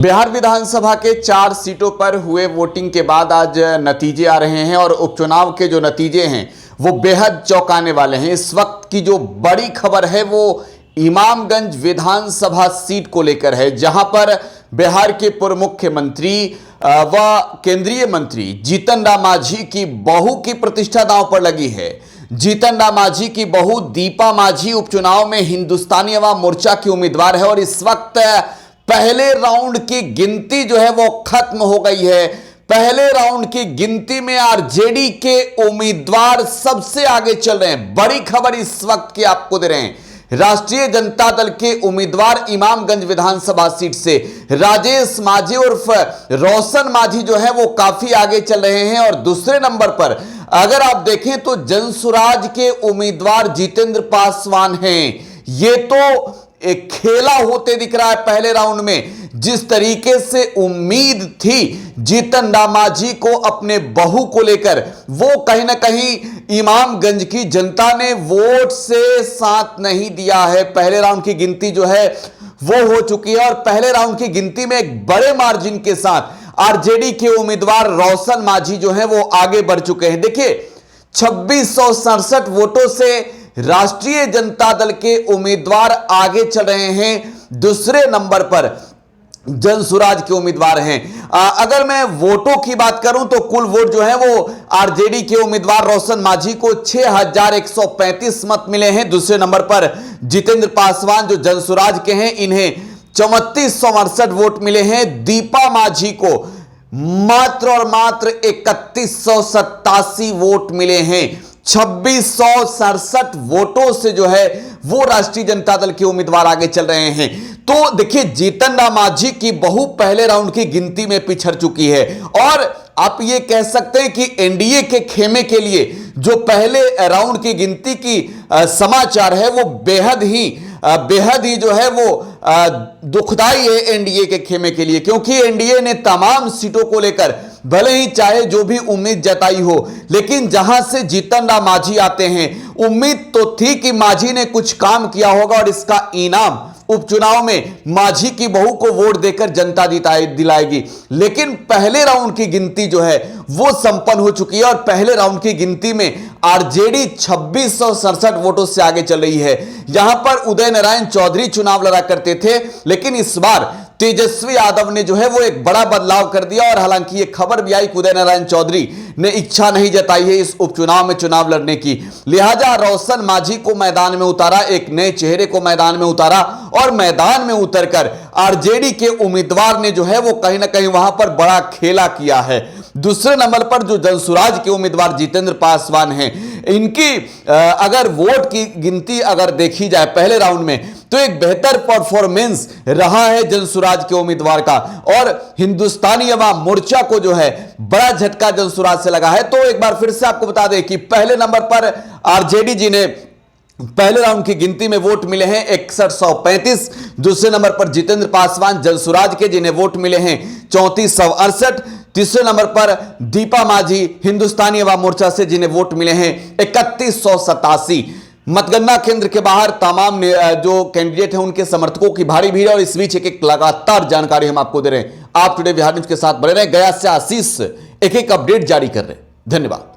बिहार विधानसभा के 4 सीटों पर हुए वोटिंग के बाद आज नतीजे आ रहे हैं और उपचुनाव के जो नतीजे हैं वो बेहद चौंकाने वाले हैं। इस वक्त की जो बड़ी खबर है वो इमामगंज विधानसभा सीट को लेकर है, जहां पर बिहार के पूर्व मुख्यमंत्री व केंद्रीय मंत्री जीतन राम मांझी की बहू की प्रतिष्ठा दांव पर लगी है। जीतन राम मांझी की बहू दीपा मांझी उपचुनाव में हिंदुस्तानी अवाम मोर्चा की उम्मीदवार है और इस वक्त पहले राउंड की गिनती जो है वो खत्म हो गई है। पहले राउंड की गिनती में आरजेडी के उम्मीदवार सबसे आगे चल रहे हैं। बड़ी खबर इस वक्त की आपको दे रहे हैं। राष्ट्रीय जनता दल के उम्मीदवार इमामगंज विधानसभा सीट से राजेश मांझी उर्फ रोशन मांझी जो है वो काफी आगे चल रहे हैं और दूसरे नंबर पर अगर आप देखें तो जनसुराज के उम्मीदवार जितेंद्र पासवान हैं। ये तो एक खेला होते दिख रहा है। पहले राउंड में जिस तरीके से उम्मीद थी जीतन राम मांझी को अपने बहू को लेकर, वो कहीं ना कहीं इमामगंज की जनता ने वोट से साथ नहीं दिया है। पहले राउंड की गिनती जो है वो हो चुकी है और पहले राउंड की गिनती में एक बड़े मार्जिन के साथ आरजेडी के उम्मीदवार रोशन मांझी जो है वो आगे बढ़ चुके हैं। देखिए 2667 वोटों से राष्ट्रीय जनता दल के उम्मीदवार आगे चल रहे हैं। दूसरे नंबर पर जनसुराज के उम्मीदवार हैं। अगर मैं वोटों की बात करूं तो कुल वोट जो है वो आरजेडी के उम्मीदवार रोशन मांझी को 6135 मत मिले हैं। दूसरे नंबर पर जितेंद्र पासवान जो जनसुराज के हैं, इन्हें 3468 वोट मिले हैं। दीपा मांझी को मात्र और मात्र 3187 वोट मिले हैं। 2667 वोटों से जो है वो राष्ट्रीय जनता दल के उम्मीदवार आगे चल रहे हैं। तो देखिए जीतन राम मांझी की बहू पहले राउंड की गिनती में पिछड़ चुकी है और आप ये कह सकते हैं कि एनडीए के खेमे के लिए जो पहले राउंड की गिनती की समाचार है वो बेहद ही जो है वो दुखदाई है एनडीए के खेमे के लिए, क्योंकि एनडीए ने तमाम सीटों को लेकर भले ही चाहे जो भी उम्मीद जताई हो, लेकिन जहां से जीतन राम मांझी आते हैं उम्मीद तो थी कि मांझी ने कुछ काम किया होगा और इसका इनाम उपचुनाव में मांझी की बहू को वोट देकर जनता दिलाएगी। लेकिन पहले राउंड की गिनती जो है वो संपन्न हो चुकी है और पहले राउंड की गिनती में आरजेडी 2667 वोटों से आगे चल रही है। यहां पर उदय नारायण चौधरी चुनाव लड़ा करते थे, लेकिन इस बार तेजस्वी यादव ने जो है वो एक बड़ा बदलाव कर दिया और हालांकि ये खबर भी आई कि उदय नारायण चौधरी ने इच्छा नहीं जताई है इस उपचुनाव में चुनाव लड़ने की, लिहाजा रोशन मांझी को मैदान में उतारा, एक नए चेहरे को मैदान में उतारा और मैदान में उतरकर आरजेडी के उम्मीदवार ने जो है वो कहीं ना कहीं वहां पर बड़ा खेला किया है। दूसरे नंबर पर जो जनसुराज के उम्मीदवार जितेंद्र पासवान हैं, इनकी अगर वोट की गिनती अगर देखी जाए पहले राउंड में तो एक बेहतर परफॉर्मेंस रहा है जनसुराज के उम्मीदवार का और हिंदुस्तानी अवाम मोर्चा को जो है बड़ा झटका जनसुराज से लगा है। तो एक बार फिर से आपको बता दें कि पहले नंबर पर आरजेडी जी ने पहले राउंड की गिनती में वोट मिले हैं 6135। दूसरे नंबर पर जितेंद्र पासवान जनसुराज के जिन्हें वोट मिले हैं 3468। तीसरे नंबर पर दीपा मांझी हिंदुस्तानी अवाम मोर्चा से जिन्हें वोट मिले हैं 3187। मतगणना केंद्र के बाहर तमाम जो कैंडिडेट हैं उनके समर्थकों की भारी भीड़ और इस बीच एक लगातार जानकारी हम आपको दे रहे हैं। आप टुडे बिहार न्यूज के साथ बने रहे। गया से आशीष एक अपडेट जारी कर रहे हैं। धन्यवाद।